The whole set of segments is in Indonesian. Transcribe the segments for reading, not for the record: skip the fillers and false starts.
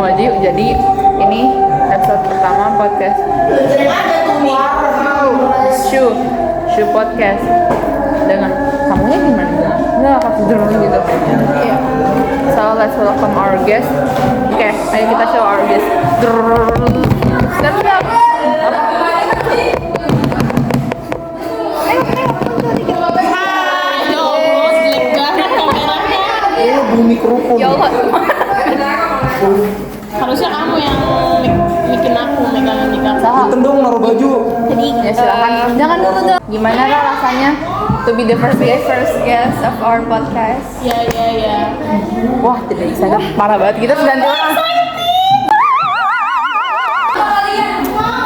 emoji. Jadi ini episode pertama podcast Shu podcast dengan kamunya gimana? Nggak akan tidur gitu. Iya. So let's welcome our guest. Oke, ayo kita show our guest. Siap. Mikrofon. Ya Allah. Harusnya kamu yang bikin aku megang Saha. dong naruh baju. Jadi Ya silakan. Jangan dulu dong. Gimana lah rasanya to be the first guest of our podcast. Ya. Wah, tidak bisa. Parah banget kita ganti orang.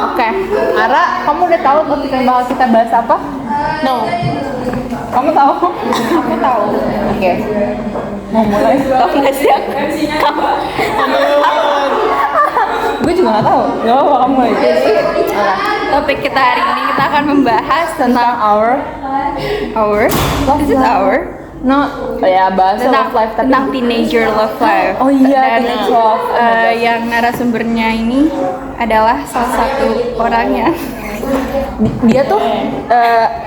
Oke, Ara, kamu udah tahu topik yang bakal kita bahas apa? No. Kamu tahu? Aku tahu. Oke. Mau mulai? Kamu nggak siap? Gue juga nggak tahu. Gak apa kamu aja. Topik kita hari ini kita akan membahas Tentang our This is our no, ya bahas tentang love life tapi tentang teenager love life. Oh iya, Dan teenage love. Oh my God. yang narasumbernya ini adalah salah satu orang yang dia tuh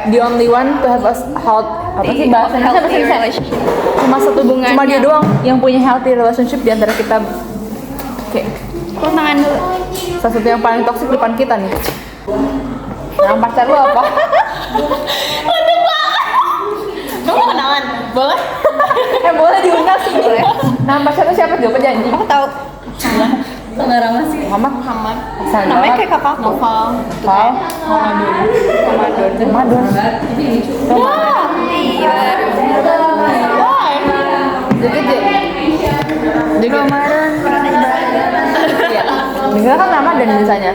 the only one to have a apa sih bahasanya healthy bahasa relationship. cuma satu Hubungannya. cuma dia doang yang punya healthy relationship di antara kita. Oke, Kok tangan dulu? salah satu yang paling toksik depan kita nih. Yang pacar lu apa? Kamu kenalan? Boleh? Boleh diundang sih. Nah, pacar lu siapa? Jawab aja anjing. Aku tahu. Saudara masih. Muhammad. Namanya kayak kakak. Novel. Val. Ramadan. Wah, iya. Jadi Ramadan. Iya. Juga kan Ramadan biasanya.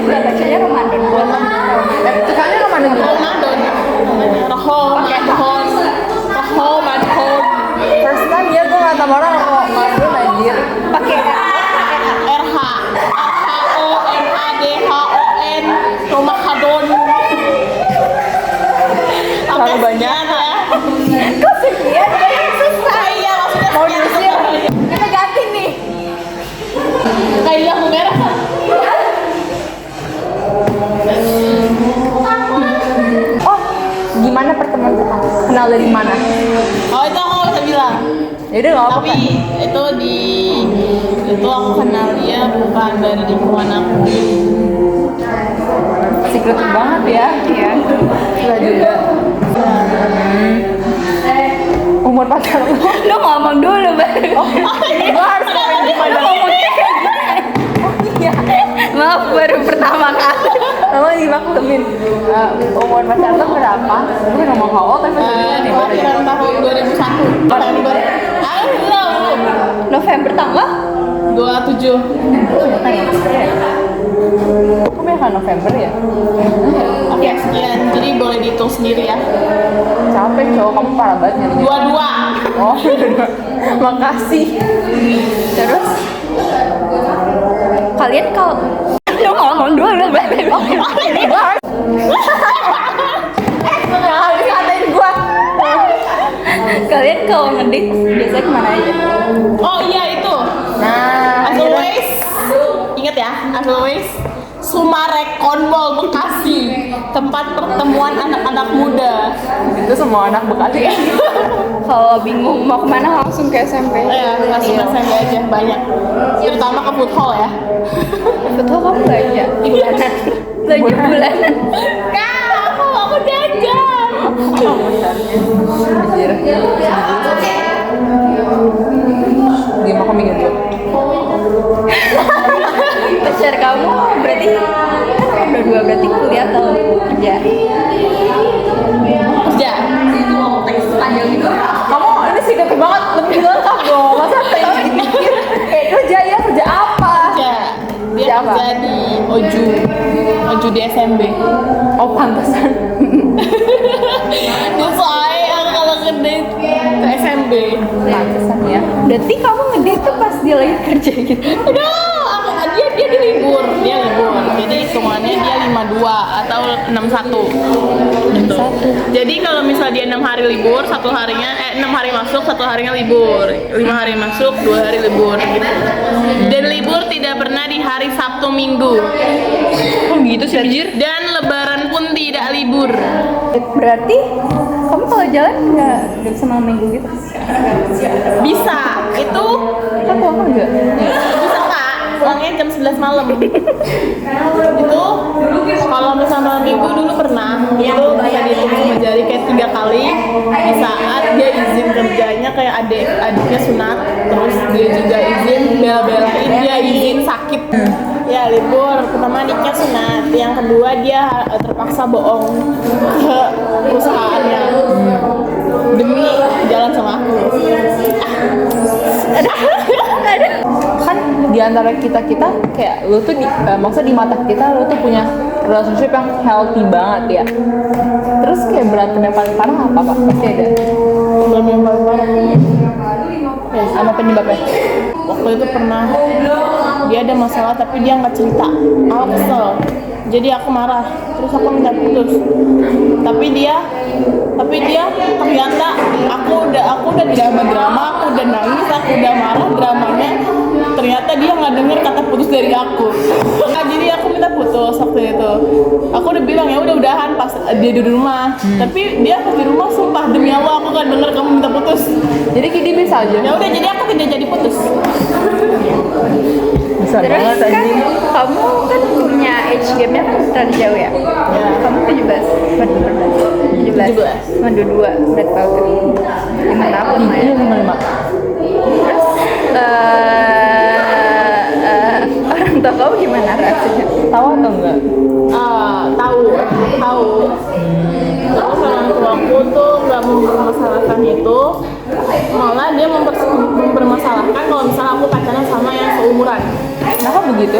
Udah bacanya Ramadan. Tulisannya Ramadan juga. Ramadan. First time ya gue nggak tahu orang kok Ramadan anjir. Pakai RHOMADHON Ramadan. Terlalu banyak. Kok sekian? Susah. Iya, maksudnya Mau diusir? Kita ganti nih. kayak lampu merah. Oh, gimana pertemuan kita? Kenal dari mana? Oh, itu aku nggak bisa bilang. Yaudah nggak apa-apa. Tapi itu aku kenal dia bukan dari lingkungan aku. Secret banget ya. Iya. Gila juga. Umur pacar lu? Lu ngomong dulu, Bang. Gue harus komen gimana? Iya. Maaf, baru pertama kali. Kamu dimaklumin. Umur pacar lu berapa? Gue ngomong how old tapi sebenarnya Kelahiran tahun 2001 November. November tanggal 27. Kok mereka November ya? Oke, sekian. Jadi boleh dihitung sendiri ya. Capek cowok, kamu parah banget nyarinya. 22. Oh, makasih. terus kalian kalau lu ngomong dulu, Bang. Yang habis ngatain gua. Kalian kalau ngedit biasanya kemana aja? Oh iya itu. Nah, As always. Ingat ya, as always. Sumarekon Mall Bekasi, tempat pertemuan anak-anak muda. itu semua anak Bekasi. Kalau bingung mau kemana langsung ke SMP. Ya, langsung SMP aja banyak. Terutama ke food hall ya. Betul kamu belanja bulanan. Belanja bulanan. Kak, aku jajan. Anjir. Gimana kamu ingat tuh? Pacar kamu berarti kan udah dua, berarti kuliah atau kerja? Kerja. Kamu ini secret banget, lebih lengkap dong. Masa pengen dikit? Kerja ya, kerja apa? Kerja. Dia Siapa? kerja di Oju di SMB. Oh, pantesan. Dia soalnya kalau gede ke SMB. Pantesan ya. Berarti kamu ngedate tuh pas dia lagi kerja gitu? Udah, dia libur. Jadi hitungannya dia 52 atau 61 gitu. Jadi kalau misal dia 6 hari libur, 6 hari masuk, 1 harinya libur, 5 hari masuk, 2 hari libur gitu. Dan libur tidak pernah di hari Sabtu Minggu. Oh gitu sih anjir. Dan lebaran pun tidak libur. Berarti kamu kalau jalan nggak bisa malam minggu gitu? Bisa, itu Kan pulang enggak? bisa Kak, pulangnya jam 11 malam. Itu kalau misalnya malam minggu dulu pernah, itu bisa dihitung sama jari kayak 3 kali di saat dia izin kerjanya kayak adiknya sunat, terus dia juga izin bela-belain dia izin sakit. Ya libur, pertama adiknya sunat, yang kedua dia terpaksa bohong ke perusahaannya demi jalan sama aku. Kan di antara kita kayak lu tuh maksudnya di mata kita lu tuh punya relationship yang healthy banget ya. Terus kayak berantem yang paling parah apa Pak? Pasti ada. Belum yang parah. Sama penyebabnya. Waktu itu pernah dia ada masalah tapi dia nggak cerita. Aku kesel. Jadi aku marah. Terus aku minta putus. Tapi dia ternyata aku udah drama, aku udah nangis, aku udah marah dramanya. Ternyata dia nggak denger kata putus dari aku. Nah, jadi aku minta putus waktu itu. Aku udah bilang ya udahan pas dia di rumah. Tapi dia pas di rumah sumpah demi Allah aku nggak denger kamu minta putus. Jadi Kidi bisa aja. Ya udah jadi aku tidak jadi putus. Bisa Terus banget kan anjing. kamu kan punya age gap-nya kan terlalu jauh ya? Ya. Kamu 17, 17, 22, berarti tahun 5 tahun lah ya. Iya 55. Terus orang tua kamu gimana rasanya? Tahu atau enggak? Tahu. Terus orang tuaku tuh nggak mempermasalahkan itu, malah dia mempermasalahkan kalau misalnya aku pacaran sama yang seumuran. Kenapa begitu?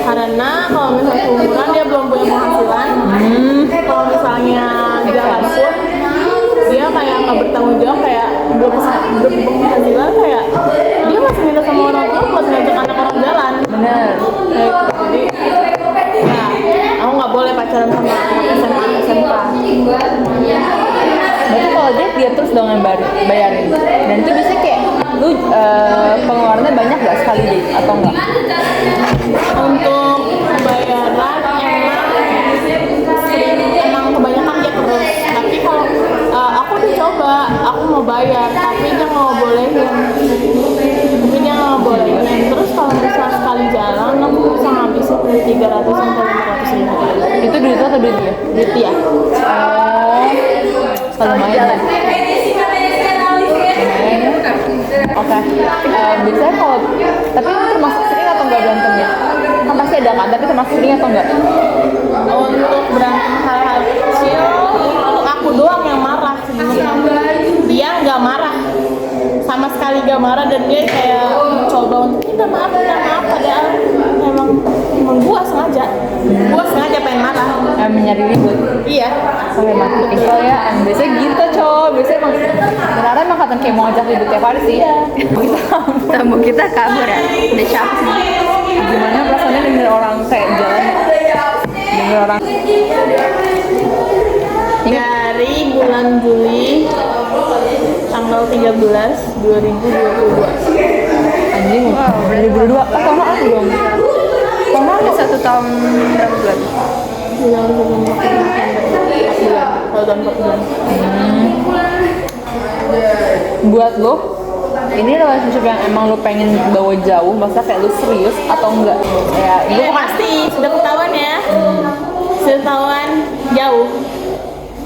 Karena kalau misalnya seumuran dia belum punya penghasilan. Kalau misalnya jalan pun dia kayak nggak bertanggung jawab, kayak belum berpenghasilan, kayak dia masih minta sama orang tua buat ngajak anak orang jalan. Bener. Jadi ya aku nggak boleh pacaran sama anak SMK. Berarti kalau dia terus dong yang bayarin. Dan itu biasanya kayak lu pengeluarannya banyak gak sekali deh atau enggak? Untuk bayaran emang kebanyakan dia terus. Tapi kalau aku udah coba, aku mau bayar, tapi dia nggak bolehin. Terus kalau misalnya sekali jalan, aku bisa ngabisin 300 sampai 500 ribu. Itu duit atau duit dia? Duit dia. Lumayan. Oke. Biasanya kalau tapi itu termasuk sering atau enggak berantemnya? Kan pasti ada kan, tapi termasuk sering atau enggak? Untuk berantem hal-hal kecil, aku doang yang marah sebenarnya. Dia nggak marah, sama sekali nggak marah, dan dia kayak coba untuk minta maaf padahal emang gua sengaja pengen marah. Mencari ribut. Iya. Oke, mantap tipikal ya. Biasanya gitu cowok. Biasanya emang beneran emang kata kayak mau ngajak ribut tiap hari sih. Tamu kita kabur ya? Udah capek sih. Gimana perasaannya denger orang kayak jalan, denger orang Dari bulan Juli tanggal 13 2022. anjing. 2022. Tahun aku dong. Tahun aku. Udah 1 tahun berapa bulan? Bulan 4 bulan. Kalau tahun 4 bulan. Buat lo, ini relationship yang emang lo pengen bawa jauh, maksudnya kayak lo serius atau enggak? Ya, Iya pasti sudah ketahuan ya. Sudah ketahuan jauh.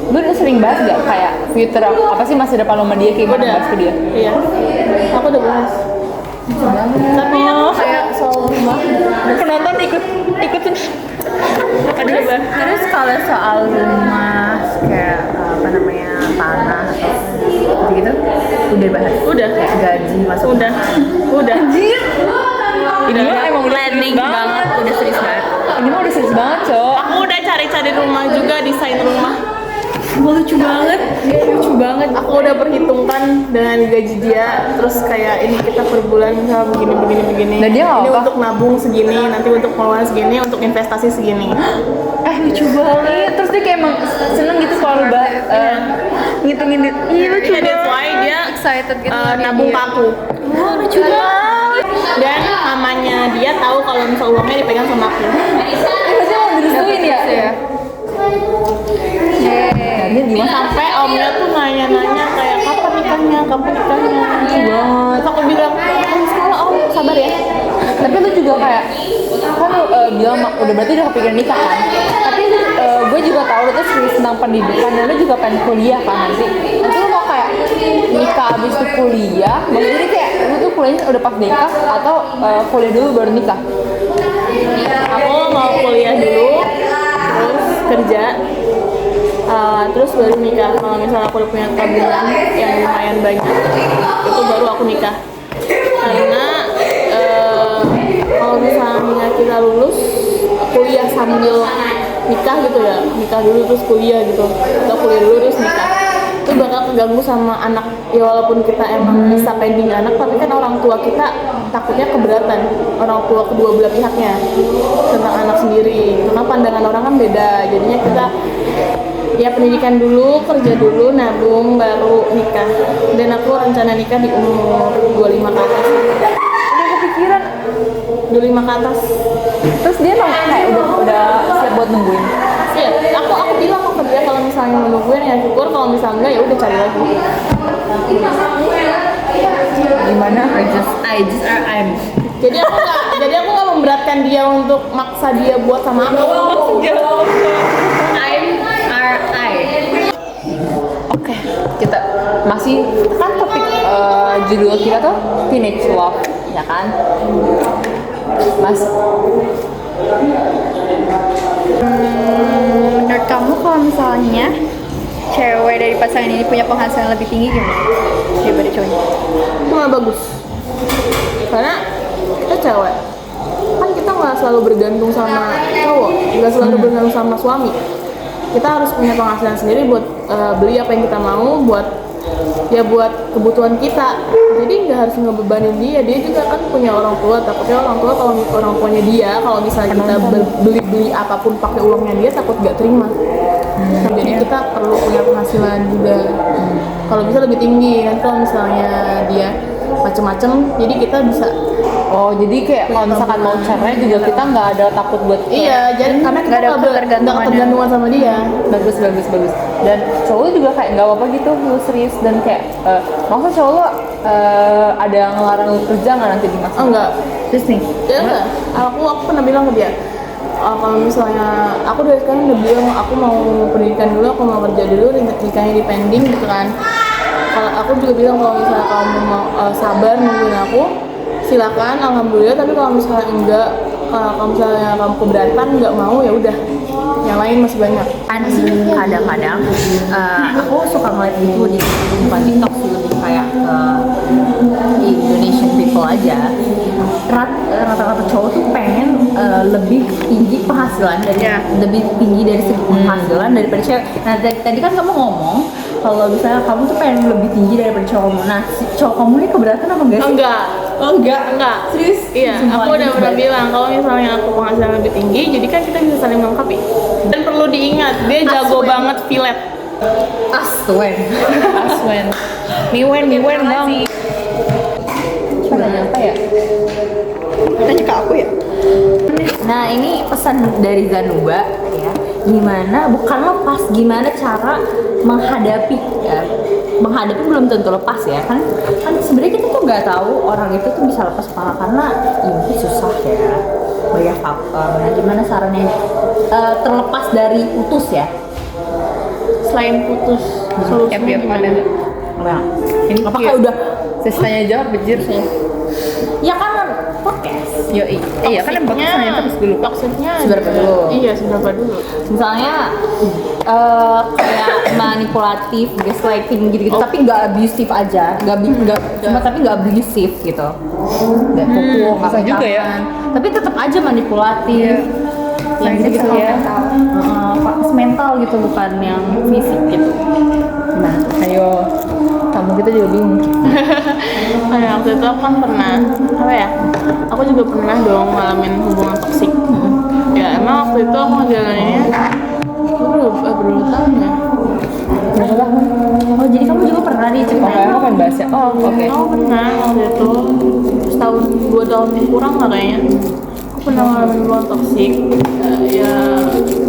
Lu udah sering bahas gak kayak future apa sih masa depan lo sama dia, kayak gimana Udah. bahas ke dia? Iya. Aku udah bahas. Tapi aku kayak soal rumah. Penonton ikut Terus kalau soal rumah kayak apa namanya tanah atau gitu udah bahas. Udah. Kayak gaji masuk. Udah. Anjir. Ini mah emang udah planning serius banget, udah serius banget. Ini mah udah serius banget, Cok. Aku udah cari-cari rumah juga, desain rumah. lucu banget, dia lucu banget. Aku udah perhitungkan dengan gaji dia, terus kayak ini kita per bulan misalnya begini. Dan dia nggak ini apa? untuk nabung segini, nanti untuk pengeluaran segini, untuk investasi segini. Lucu banget. Iya, terus dia kayak emang seneng gitu kalau ngitungin. Iya lucu Iya, that's why dia Excited gitu. nabung paku. Lucu banget. Dan mamanya dia tahu kalau misal uangnya dipegang sama aku. Pasti mau direstuin ya? Yeay. Sampai omnya tuh nanya-nanya kayak kapan nikahnya. Terus aku bilang, sekolah om, sabar ya. Tapi lu juga kayak kan lu bilang udah berarti udah kepikiran nikah kan? Tapi gue juga tahu lu tuh serius tentang pendidikan dan lu juga pengen kuliah kan nanti. Nanti lu mau kayak nikah abis itu kuliah, maksudnya kayak lu tuh kuliahnya udah pas nikah atau kuliah dulu baru nikah? Aku mau kuliah dulu, terus kerja, terus baru nikah. Kalau misalnya aku udah punya tabungan yang lumayan banyak, itu baru aku nikah. Karena kalau misalnya kita lulus kuliah sambil nikah gitu ya, nikah dulu terus kuliah gitu, atau kuliah dulu terus nikah, itu bakal keganggu sama anak. Ya walaupun kita emang bisa pending anak, tapi kan orang tua kita takutnya keberatan, orang tua kedua belah pihaknya tentang anak sendiri. Karena pandangan orang kan beda, jadinya kita ya pendidikan dulu, kerja dulu, nabung, baru nikah. Dan aku rencana nikah di umur 25 ke atas. Udah kepikiran 25 ke atas. terus dia kayak udah siap buat nungguin. Iya, aku bilang ke dia kalau misalnya menungguin ya syukur, kalau misalnya enggak ya udah cari lagi. Gimana? Jadi aku nggak memberatkan dia untuk maksa dia buat sama aku. Oke, kita masih kan topik judul kita tuh teenage love, ya kan? Mas, Menurut kamu kalau misalnya cewek dari pasangan ini punya penghasilan lebih tinggi gimana daripada cowoknya? Itu nggak bagus. Karena kita cewek, kan kita nggak selalu bergantung sama cowok, nggak selalu bergantung sama suami. Kita harus punya penghasilan sendiri buat beli apa yang kita mau, buat kebutuhan kita. Jadi nggak harus ngebebanin dia juga kan punya orang tua. Takutnya orang tua kalau orang tuanya dia, kalau misalnya kita beli apapun pakai uangnya dia, takut nggak terima. Jadi kita perlu punya penghasilan juga. Kalau bisa lebih tinggi, nanti kalau misalnya dia macem-macem, jadi kita bisa. oh jadi kayak kalau misalkan mau cerai juga kita nggak ada takut buat Iya, jadi karena kita Nggak ada nggak ketergantungan sama dia. bagus. Dan cowok lu juga kayak nggak apa-apa gitu lu serius dan kayak maksudnya cowok lu ada ngelarang lu kerja nggak nanti di masa? Oh enggak. Terus nih, Ya enggak. Aku pernah bilang ke dia, kalau misalnya aku dari sekarang udah bilang aku mau pendidikan dulu, aku mau kerja dulu, nikahnya di pending gitu kan. Kalau aku juga bilang kalau misalnya kamu mau sabar nungguin aku, silakan, alhamdulillah. Tapi kalau misalnya enggak, kalau misalnya kamu keberatan nggak mau, ya udah, yang lain masih banyak. Kadang-kadang aku suka ngeliat gitu di bukan TikTok sih, lebih kayak Indonesian people aja. Rata-rata cowok tuh pengen lebih tinggi penghasilan dari lebih tinggi dari segi penghasilan daripada cewek. Nah tadi kan kamu ngomong kalau misalnya kamu tuh pengen lebih tinggi daripada cowok kamu. Nah si cowok kamu ini keberatan apa enggak sih? Enggak. Serius? Iya, Sumpah, aku udah ini pernah sebalik. bilang kalau misalnya aku penghasilan lebih tinggi, jadi kan kita bisa saling melengkapi. Dan perlu diingat, dia jago banget filet. Aswen. miwen bang. Coba nyampe ya. Tanya ke aku ya. Nah ini pesan dari Zanuba ya. Gimana, bukan lepas, gimana cara menghadapi ya. Menghadapi belum tentu lepas ya kan sebenarnya kita tuh nggak tahu orang itu tuh bisa lepas apa karena ini susah ya, banyak faktor. Nah gimana caranya terlepas dari putus ya? Selain putus, solusinya gimana? Nah, apakah udah Sisanya jawab bejir sih. ya kan podcast Yoi. Iya kan yang bagus nanya terus dulu. Toxicnya Seberapa dulu? Iya, seberapa dulu. misalnya kayak manipulatif, gaslighting gitu-gitu, tapi nggak abusive aja, tapi nggak abusive gitu, nggak pukul, nggak bisa juga ya. pegangan. Tapi tetap aja manipulatif. gitu ya. Mental gitu, bukan yang fisik gitu. Nah, ayo, kamu kita juga bingung. Kayak waktu itu aku kan pernah apa ya? Aku juga pernah dong ngalamin hubungan toksik. Ya emang waktu itu aku ngejalaninnya berapa tahun ya? Berapa tahun? Oh, jadi kamu juga pernah nih Oke, ceritain? aku kan bahas ya. Oh, oke. Aku pernah waktu itu setahun 2 tahun kurang lah kayaknya. Aku pernah ngalamin hubungan toksik. Ya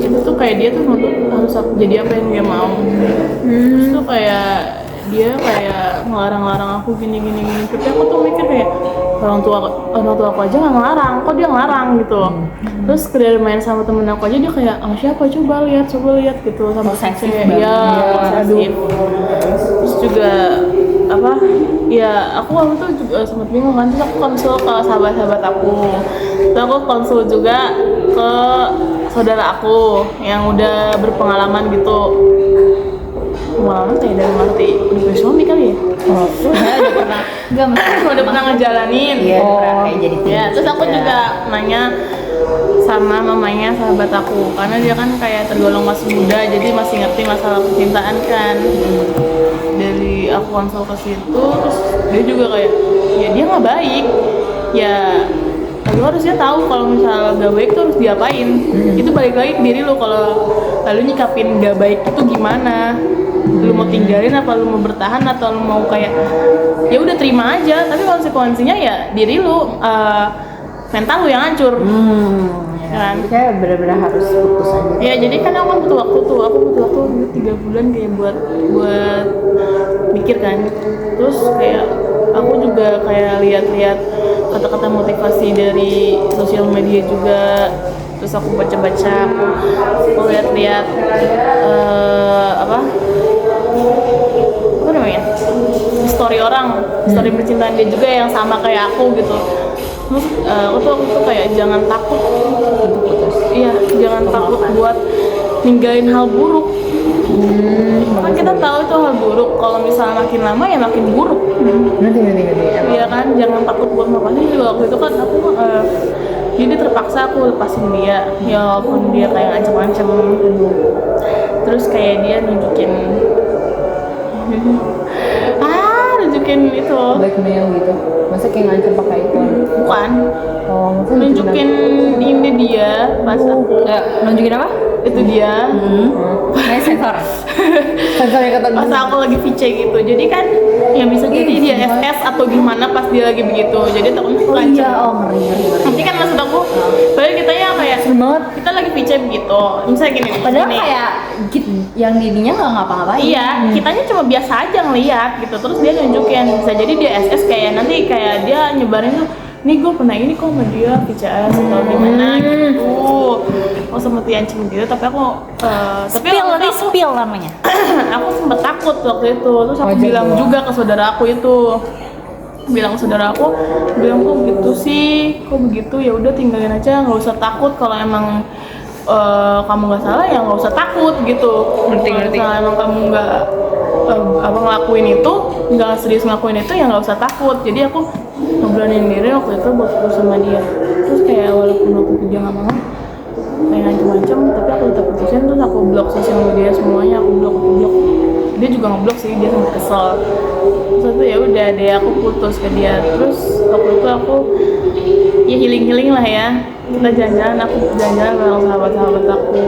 itu tuh kayak dia tuh nuntut harus aku jadi apa yang dia mau. Terus tuh kayak dia kayak ngelarang-larang aku gini. Tapi aku tuh mikir kayak orang tua aku aja nggak ngelarang, kok dia ngelarang gitu. Terus dari main sama temen aku aja dia kayak siapa coba lihat gitu sama Posesif cewek. banget. Ya, posesif. Terus juga apa ya aku waktu itu juga sempat bingung kan, terus aku konsul ke sahabat-sahabat aku, terus aku konsul juga ke saudara aku yang udah berpengalaman gitu. Pengalaman kayak dalam arti udah punya suami kali ya. Udah pernah? Enggak, maksudnya Udah pernah ngejalanin. Iya, udah pernah kayak jadi tim. Ya, terus aku juga nanya sama mamanya sahabat aku karena dia kan kayak tergolong masih muda, jadi masih ngerti masalah percintaan kan. Dari aku konsul ke situ, terus dia juga kayak ya dia nggak baik, ya lu harusnya tahu kalau misalnya gak baik tuh harus diapain. Itu balik lagi ke diri lu, kalau lalu nyikapin gak baik itu gimana, lu mau tinggalin apa lu mau bertahan atau lu mau kayak ya udah terima aja, tapi konsekuensinya ya diri lu, mental lu yang hancur. Kan kayak benar-benar harus putus aja. ya, jadi kan aku butuh waktu tuh, aku butuh waktu 3 bulan kayak buat mikir kan. Terus kayak aku juga kayak lihat-lihat kata-kata motivasi dari sosial media juga, terus aku baca-baca, aku lihat-lihat apa namanya, story orang, story percintaan dia juga yang sama kayak aku gitu. Terus aku tuh kayak jangan takut untuk putus. Iya, jangan takut buat ninggalin hal buruk. Kan kita tahu itu hal buruk, kalau misalnya makin lama ya makin buruk. Nanti. Iya kan, jangan takut buat ngapain juga. Waktu itu kan aku jadi terpaksa aku lepasin dia, ya walaupun dia kayak ngancem-ngancem. Terus kayak dia nunjukin itu Blackmail gitu. Masa kayak ngancam pakai itu? bukan, Oh, masa nunjukin ini dia pas aku Nunjukin apa? itu dia Kayak sensor. sensornya kata pas aku lagi VC gitu. Jadi kan ya bisa jadi dia SS atau gimana pas dia lagi begitu, jadi takutnya ngancem. ngeri. Nanti kan maksud aku, padahal kita ya kayak banget. kita lagi VC begitu, misalnya gini. Padahal gini. kayak yang dirinya nggak ngapa-ngapain. Iya, kitanya cuma biasa aja ngeliat gitu. Terus dia nunjukin, bisa jadi dia SS kayak nanti kayak dia nyebarin tuh, nih gue pernah ini kok sama dia VCS atau gimana gitu. Oh sama diancem gitu, tapi aku tapi waktu itu spill namanya. aku sempet takut waktu itu. Terus aku Wajar bilang ya. juga ke saudara aku itu, bilang ke saudara aku, bilang kok gitu sih, kok begitu, ya udah tinggalin aja, nggak usah takut. Kalau emang kamu nggak salah ya nggak usah takut gitu. Ngerti. Kalau misalnya emang kamu nggak ngelakuin itu, nggak serius ngelakuin itu, ya nggak usah takut. Jadi aku ngeberanin diri waktu itu buat putus sama dia. Terus kayak walaupun waktu itu dia nggak mau, kayak ngancem-ngancem, tapi aku tetap putusin. Terus aku blok sosial media semuanya, aku blok. Dia juga ngeblok sih, dia sempat kesel. Terus itu ya udah deh, aku putus ke dia. Terus waktu itu aku ya healing lah ya, kita jalan-jalan, aku jalan-jalan bareng sahabat-sahabat aku,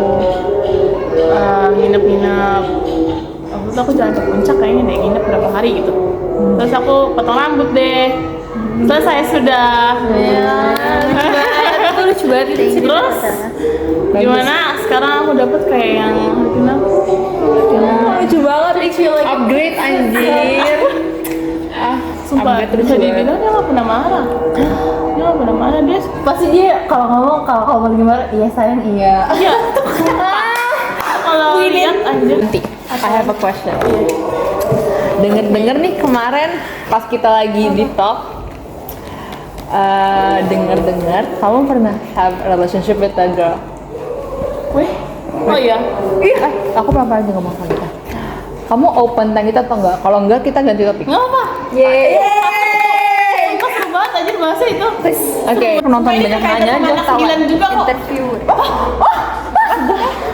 nginep. Waktu itu aku jalan ke puncak kayaknya deh, nginep berapa hari gitu. Terus aku potong rambut deh. Selesai sudah. Itu lucu banget. Terus gimana sekarang aku dapet kayak yang Lucu banget. Upgrade anjir. sumpah upgrade terus bisa juga. dibilang dia nggak pernah marah. Dia nggak pernah marah, dia Pasti dia kalau ngomong, kalau kamu lagi marah, iya sayang, iya. iya kalau lihat anjir. Nanti, I have a question. Denger nih kemarin pas kita lagi di talk, dengar kamu pernah have a relationship with a girl? Wih, oh iya. Aku pernah aja ngomong sama kita. Kamu open tentang kita atau enggak? Kalau enggak kita ganti topik. Nggak apa. Yeay. Sumpah seru banget anjir bahasnya itu. Oke, penonton Ini banyak kayak nanya sama aja anak tahu. 9 juga kok. Interview.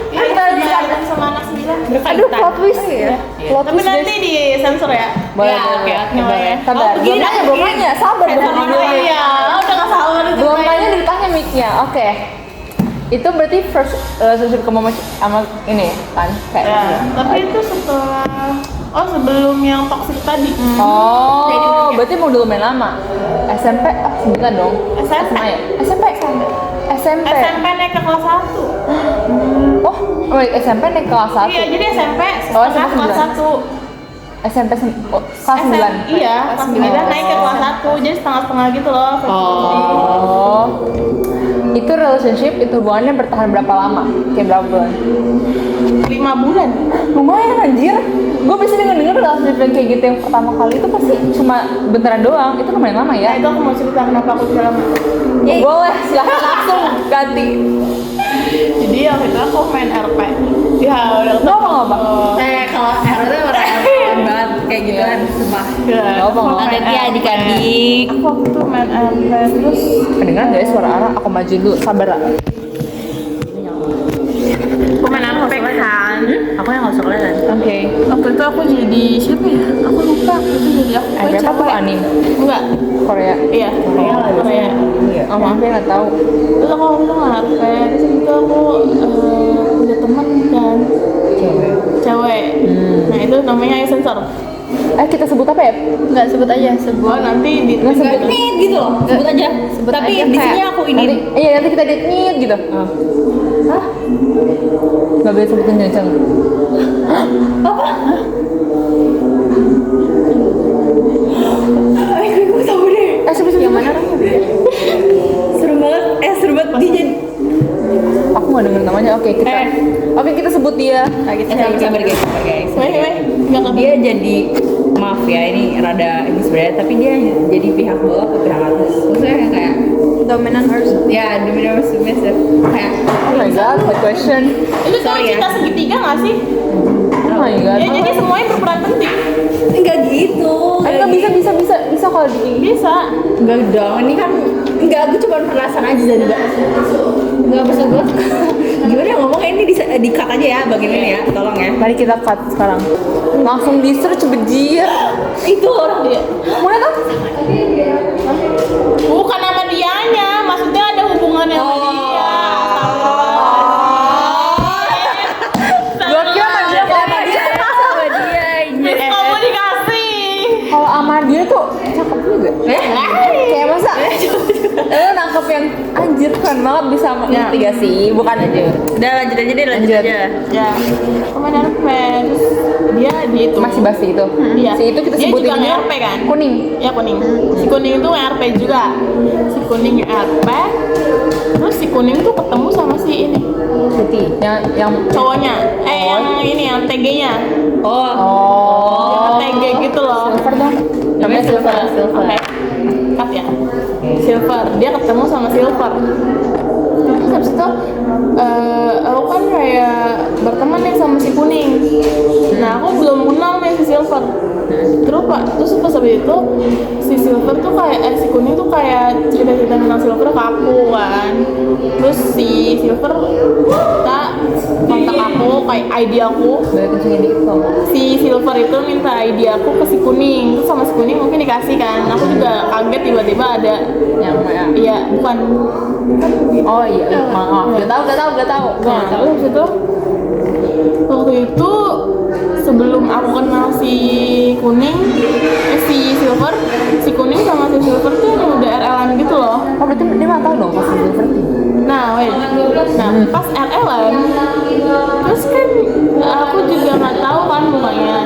Ini berkaitan sama anak 9. Aduh, plot twist ya. Plot Tapi twist, nanti guys. di sensor ya. Boleh, Ya, boleh, oke, boleh. boleh. Sabar, Oh, begini, belum nanya, sabar, Sensor belum dulu. nanya. Iya, udah nggak sabar itu. Belum nanya ditanya mic-nya. Oke. Itu berarti first relationship kamu sama ini kan? Kayak Ya, gitu. tapi itu setelah sebelum yang toxic tadi. Oh, berarti mau dulu main lama. SMP, sebutan dong. SMP. SMA ya? SMP. SMP. SMP naik ke kelas 1. Oh, wait, SMP naik kelas 1. Iya, jadi SMP Oh, setengah SMP kelas 1. SMP kelas 9. Iya, kelas 9 naik ke kelas 1. Jadi setengah-setengah gitu loh. Oh. Itu relationship, itu hubungannya bertahan berapa lama? Kayak berapa bulan? 5 bulan. Lumayan anjir. Gue biasanya denger relationship yang kayak gitu yang pertama kali itu pasti cuma bentaran doang. Itu lumayan lama Nah, ya. itu aku mau cerita kenapa aku bisa lama. Boleh, silahkan langsung ganti. Jadi waktu itu aku main RP. Ya, udah Ngomong apa? Kalau RT orang banget kayak gitu kan, sumpah. Ngomong apa? Hati-hati adik-adik. Aku waktu itu main RP terus Kedengeran gak ya suara Ara? Aku maju dulu, sabar Ra. aku main RP kan. Aku yang nggak usah kelihatan. Oke. Waktu itu aku jadi siapa ya? Aku lupa. Itu jadi aku Ada apa tuh anime? Enggak. Korea? Iya, Korea. Oh maaf ya, gak tau. Terus aku waktu itu nge-RP, terus itu aku punya teman kan, cewek. Nah itu namanya Ayu Sensor. Kita sebut apa ya? Nggak sebut aja, sebut. Oh nanti di Nggak sebut. Nit gitu loh, sebut aja. Tapi aja di sini kayak- aku ini. Nanti kita dit gitu. Hah? Gak boleh sebutin kenceng. Gue tahu deh. Sebut yang mana? Seru banget. Seru banget. Dia jadi. Aku gak denger namanya. Oke, kita sebut dia. Sabar guys. nggak ke Dia jadi maaf ya ini rada ini sebenarnya tapi dia jadi pihak bawah ke pihak atas. Maksudnya kayak dominan harus. ya dominan submissive kayak Oh my god, the question. Itu tuh Sorry ya. cinta segitiga nggak sih? Oh my god. Ya jadi semuanya berperan penting. enggak gitu. Enggak bisa kalau di Bisa. Enggak dong, ini kan enggak, aku cuma perasaan aja dan enggak bisa gue. Gimana ya ngomongnya ini di cut aja ya bagian ini ya, tolong ya. Mari kita cut sekarang. Langsung di search bejir. Itu orang dia. Mana tuh? Bukan sama dianya, maksudnya ada hubungannya sama dia. Gua kira sama dia kalau sama dia. Sama dia ini. Komunikasi. Kalau sama dia tuh cakep juga. Kayak masa? Lu nangkep yang anjir keren banget bisa ngerti gak sih? Bukan aja. Udah lanjut aja deh, lanjut Lanjut. aja. Ya, kemana terus dia di itu. Masih basi itu. Iya. Si itu kita Dia sebutin juga ini nge-RP kan? Kuning. Ya kuning. Si kuning itu RP juga. Si kuning RP. Terus si kuning tuh ketemu sama si ini Putih. Yang cowoknya. Yang ini yang TG-nya. Oh. Oh. TG gitu loh. Silver dong. Namanya Silver. Oke. Cut ya. Silver. Dia ketemu sama Silver. Terus habis itu aku kan kayak berteman nih sama si kuning. Nah aku belum kenal nih si Silver. Terus pas habis itu si Silver tuh kayak si kuning tuh kayak cerita-cerita tentang Silver ke aku kan. Terus si Silver minta kontak aku kayak ID aku. Boleh kencengin dikit kok. Si Silver itu minta ID aku ke si kuning. Terus sama si kuning mungkin dikasih kan. Aku juga kaget tiba-tiba ada Yang mana? iya bukan Oh iya, maaf. Gak tahu. Nah, terus itu waktu itu sebelum aku kenal si kuning, si Silver, si kuning sama si Silver tuh yang udah RL-an gitu loh. Oh berarti dia nggak tahu dong pas Silver. Nah, pas RL-an, terus kan aku juga nggak tahu kan mukanya.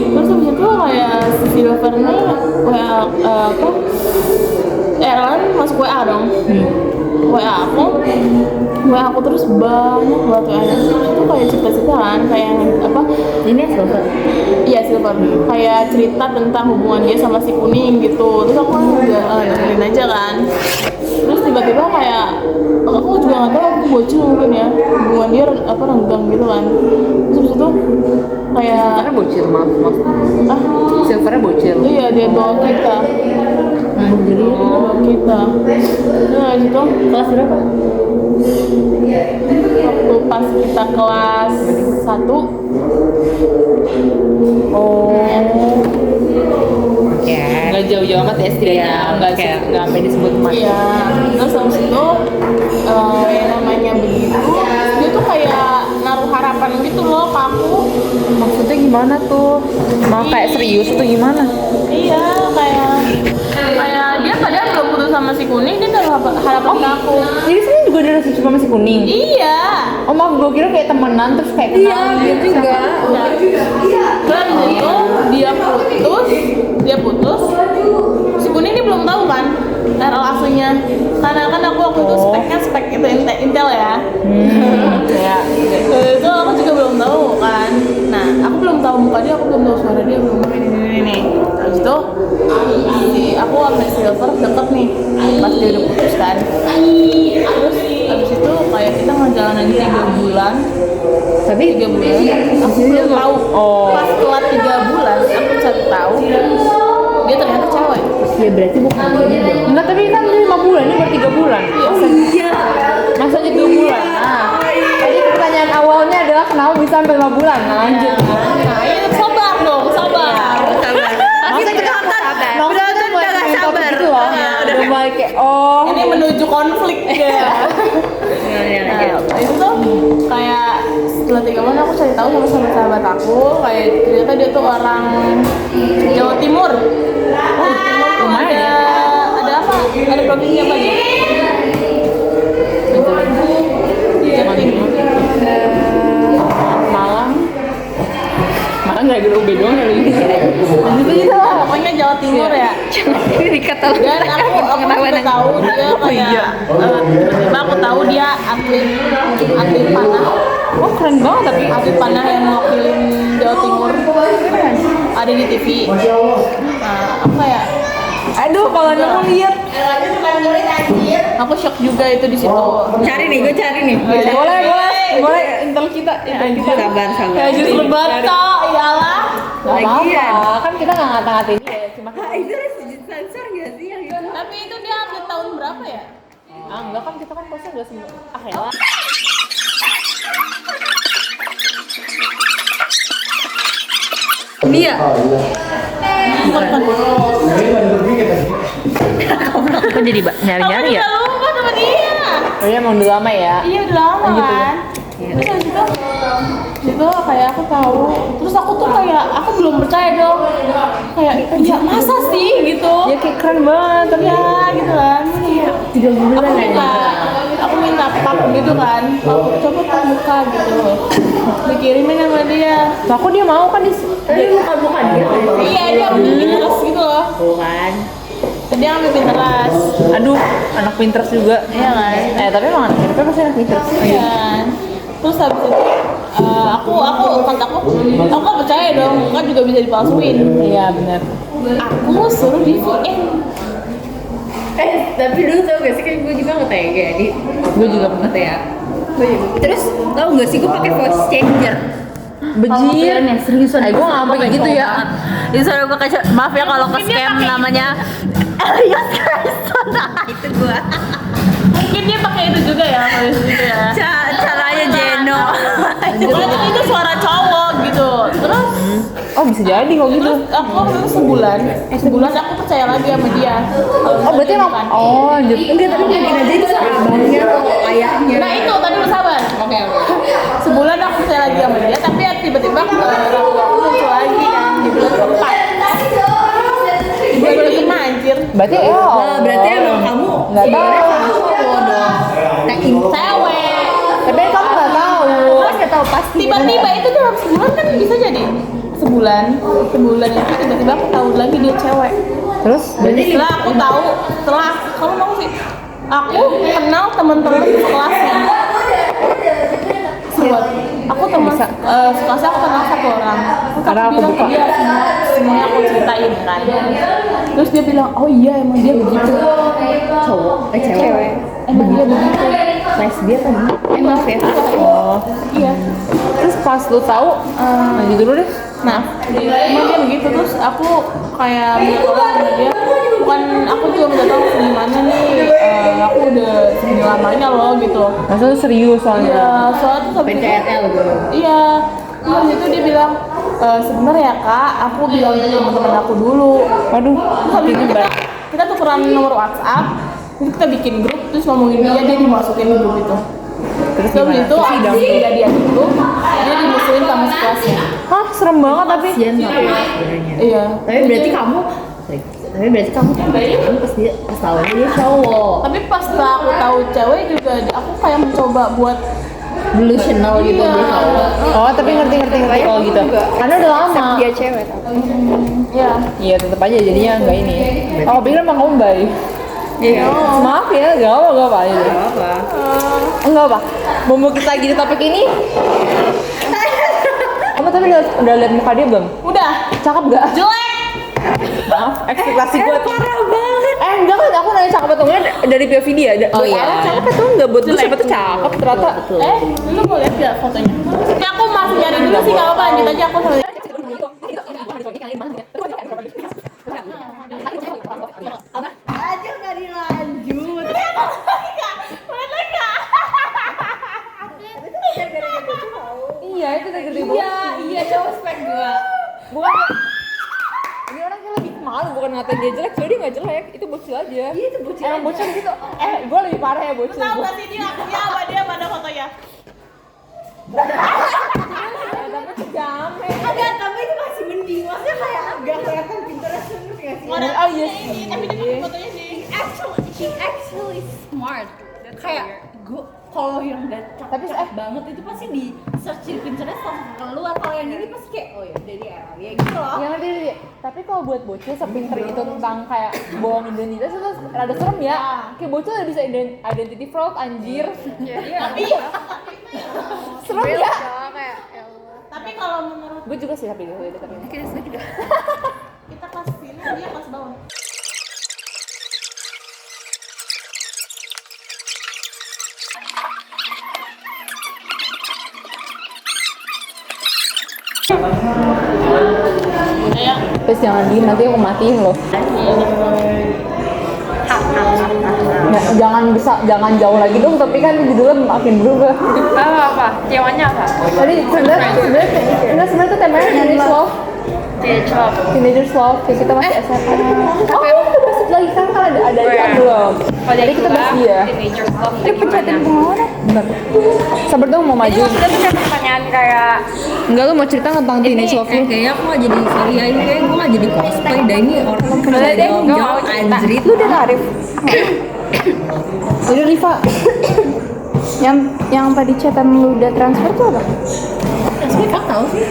Terus habis itu kayak si Silver nih, apa? RL-an masuk WA dong. WA aku terus banyak banget WA itu kayak cerita-cerita kan kayak apa Ini Silver. iya Silver kayak cerita tentang hubungan dia sama si kuning gitu terus aku kan juga dengerin aja kan terus tiba-tiba kayak aku juga nggak tahu aku bocil mungkin ya hubungan dia apa renggang gitu kan terus habis itu kayak Silvernya bocil, maaf. ah Silvernya bocil. iya dia bawa kita kita. Nah itu Kelas berapa? waktu pas kita kelas 1. Nggak jauh-jauh amat ya setidaknya, nggak sampai disebut teman. Iya, terus habis itu yang namanya begitu, dia tuh kayak naruh harapan gitu loh ke aku. Maksudnya gimana tuh? Mau kayak serius tuh gimana? Iya, kayak dia padahal belum putus sama si kuning, dia naruh harapan ke aku. Jadi sebenarnya juga ada rasa cuma masih kuning. Iya. Oh maaf, gue kira kayak temenan terus kayak kenal gitu. juga. Nah, terus itu dia putus. Si kuning ini belum tahu kan RL aslinya. Karena kan aku waktu itu speknya spek itu Intel ya. Ya. Itu aku juga belum tahu kan. Nah, aku belum tahu muka dia, aku belum tahu suara dia, belum tahu ini. Habis itu aku sama Silver deket nih pas dia udah putus kan. Terus habis itu kayak kita ngejalanin 3 bulan. Tapi 3 bulan aku belum tahu. Pas setelah 3 bulan aku cari tahu dia ternyata cewek. Ya berarti bukan dia dong. enggak, tapi kan 5 bulan, ini baru 3 bulan. Iya. Masa aja 2 bulan. Nah, tadi pertanyaan awalnya adalah kenapa bisa sampai 5 bulan. Nah, lanjut. Nah, ini sabar dong, sabar. Masa kita udah sabar. gitu loh. Udah mulai kayak Ini menuju konflik ya. Nah, itu tuh kayak setelah 3 bulan aku cari tahu sama sahabat aku, kayak ternyata dia tuh orang Jawa Timur. lumayan ya. Ada apa? Ada provinsi apa aja? Jawa Timur. Malang nggak ada UB doang kali ini. Lanjut aja lah, pokoknya Jawa Timur ya. Ini dikata lu. Dan aku juga tahu dia kayak tiba-tiba aku tahu dia atlet panah. Oh keren banget tapi. Atlet panah yang mewakilin Jawa Timur. Ada di TV. Nah, aku kayak Aduh, kalau ada mau lihat. aku shock juga itu di situ. Cari nih, gue cari nih. Boleh intel kita. Sabar. Kayak jus lebato, iyalah. Gak apa-apa, kan kita nggak ngata-ngatain dia, cuma Itu sensor gak sih yang itu? Tapi itu dia atlet tahun berapa ya? enggak kan kita kan posnya nggak semua. Ya. Dia. Kok jadi nyari-nyari ya? Aku lupa sama dia. Oh iya emang udah lama ya. Iya udah lama kan. Terus habis itu kayak aku tahu. Terus aku tuh kayak aku belum percaya dong. Kayak ya masa sih gitu. Ya kayak keren banget tapi Ya gitu kan. 3 bulan Aku minta pap gitu kan. Pap coba pap muka gitu. Dikirimin sama dia. nah, aku dia mau kan Tapi bukan dia. Iya dia udah Pinterest gitu loh. Bukan. Dia ambil Pinterest. aduh anak Pinterest juga. Iya kan. Tapi emang anak Pinterest pasti anak Pinterest. Iya. Terus habis itu aku nggak percaya dong, kan juga bisa dipalsuin. Iya benar. Aku suruh di VN. Tapi dulu tau gak sih kan gue juga nge-tag di. Gue juga pernah. Ya. Terus tau gak sih gue pakai voice changer. Bejir. Seriusan. Gue nggak sampai kayak gitu ya. Itu soalnya gue kayak maaf ya kalau ke scam namanya Elias Kristen. Itu gue. Mungkin dia pakai itu juga ya, kalau itu ya. Caranya Jeno. Pokoknya itu suara cowok gitu. Terus Oh bisa jadi kok gitu. aku waktu itu sebulan aku percaya lagi sama dia. Oh berarti emang. Oh lanjut. Enggak, tapi mungkin aja itu abangnya atau ayahnya. Nah itu tadi lu sabar. Oke. Sebulan aku percaya lagi sama dia, tapi ya tiba-tiba aku muncul lagi kan di bulan keempat. Di bulan kelima anjir. Berarti Nah, berarti emang kamu nggak tahu. cowok dong. Nah, Cewek. Tapi kamu nggak tahu. Mas nggak tahu pasti. Tiba-tiba itu dalam sebulan kan bisa jadi sebulan itu tiba-tiba aku tahu lagi dia cewek. Terus Setelah aku tahu, kamu mau sih? Aku kenal teman-teman sekelasnya. Aku teman sekelasnya aku kenal satu orang. Karena aku bilang buka. ke dia semuanya aku ceritain kan. Terus dia bilang, oh iya emang dia begitu. Cowok, cewek. Emang dia begitu. Lesbian kan? Maaf ya. oh Iya. terus pas lu tahu lanjut dulu deh. Nah, emang dia begitu. Terus aku kayak minta tolong sama dia. Bukan aku juga minta tolong gimana nih, aku udah segini lamanya loh gitu. Maksudnya serius soalnya. Iya, soalnya tuh habis itu, PCRL gitu. iya, terus itu dia bilang, sebenarnya ya kak, aku bilang ke teman-teman aku dulu. Waduh, Terus habis itu kita tukeran nomor WhatsApp, terus kita bikin grup, terus ngomongin dia dimasukin di grup itu. Terus habis itu abis kejadian itu, dia dimusuhin sama sekelasnya. hah serem banget tapi. Kasian tapi sebenarnya. Iya. Tapi berarti kamu tuh pas tahu dia cowok. Tapi pas aku tahu cewek juga, aku kayak mencoba buat Delusional gitu Iya. dia cowok. Oh tapi ngerti kalau gitu. Karena udah lama. Dia cewek tau. ya. Iya tetap aja jadinya nggak ini. Oh pikir emang kamu baik. Iya. Maaf ya, gak apa aja. Apa? Enggak apa. Mumpung kita lagi di topik ini. Kamu tapi udah lihat muka dia belum? Udah. Cakep gak? Jelek. Maaf, ekspektasi gue parah banget. Enggak kan, aku nanya cakep atau enggak dari POV dia. Oh, iya. Cakep atau enggak buat gue siapa tuh cakep ternyata. Lu mau lihat gak fotonya? Ini aku masih nyari dulu sih, gak apa-apa, lanjut aja aku sambil. Aja nggak dilanjut. Iya itu udah gede banget. Iya cowok spek gua. Bukan. Ini orang kayak lebih malu bukan ngatain dia jelek, jadi dia nggak jelek, itu bocil aja. Iya itu bocil. Emang bocil gitu. Gue lebih parah ya bocil. Tahu gak sih dia akunnya apa dia pada fotonya? Tapi kejame. Agak tapi itu masih mending. Maksudnya kayak agak kelihatan Pinterest ngerti nggak sih? Oh iya sih. Tapi dia fotonya sih. She actually smart. Kayak gua kalau yang gak Tapi, banget itu pasti di search di Pinterest langsung keluar. Kalau yang ini pasti kayak oh ya udah dia ya gitu loh. Yang ngerti sih. Tapi kalau buat bocil sepinter itu tentang kayak bohong identitas itu rada serem ya. Kayak bocil udah bisa identity fraud anjir. Tapi Serem ya. Kayak ya Allah. tapi kalau menurut Gue juga sih tapi gue tapi. kita kelas sini dia kelas bawah. Kayak Terus jangan diem nanti aku matiin loh. Jangan jauh lagi dong, tapi kan judulnya makin berubah. Apa? Ceweknya apa? Tadi sebenarnya tuh temanya Teenage Love. Teenagers Love, kayak kita masih SMA. Oh, kita masuk lagi kan ada kan belum? Jadi kita bahas dia. Teenagers Love Dia pencetin pengawasan. Bener. Sabar dong mau maju. Maksudnya tuh kayak pertanyaan kayak Enggak, lu mau cerita tentang Teenage Love lu? Kayaknya aku nggak jadi sorry ya ini kayak gue nggak jadi cosplay dan ini orang Boleh deh, gue mau cerita. anjrit. Lu udah Arif. Jadi Riva, yang tadi chatan lu udah transfer tuh apa? Tapi kau tahu sih.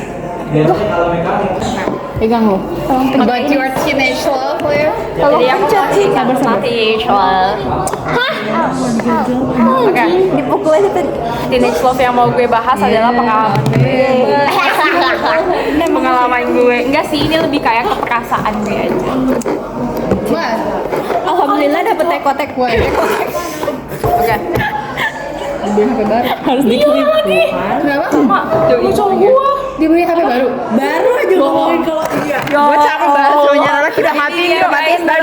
Pegang lu. about your teenage love ya. Jadi aku Sabar, sabar. teenage love. Oke, Dipukul aja tadi. teenage love yang mau gue bahas adalah pengalaman gue. Pengalaman gue. Enggak sih, ini lebih kayak keperkasaan gue aja. Alhamdulillah dapet teko-tek gue. Oke. Harus dikirim. Kenapa? Sama. Lu cowok gua. Dia beli HP baru. Baru aja ngomongin kalau iya. Gue capek banget, soalnya orang kita matiin, Iya, matiin, guys,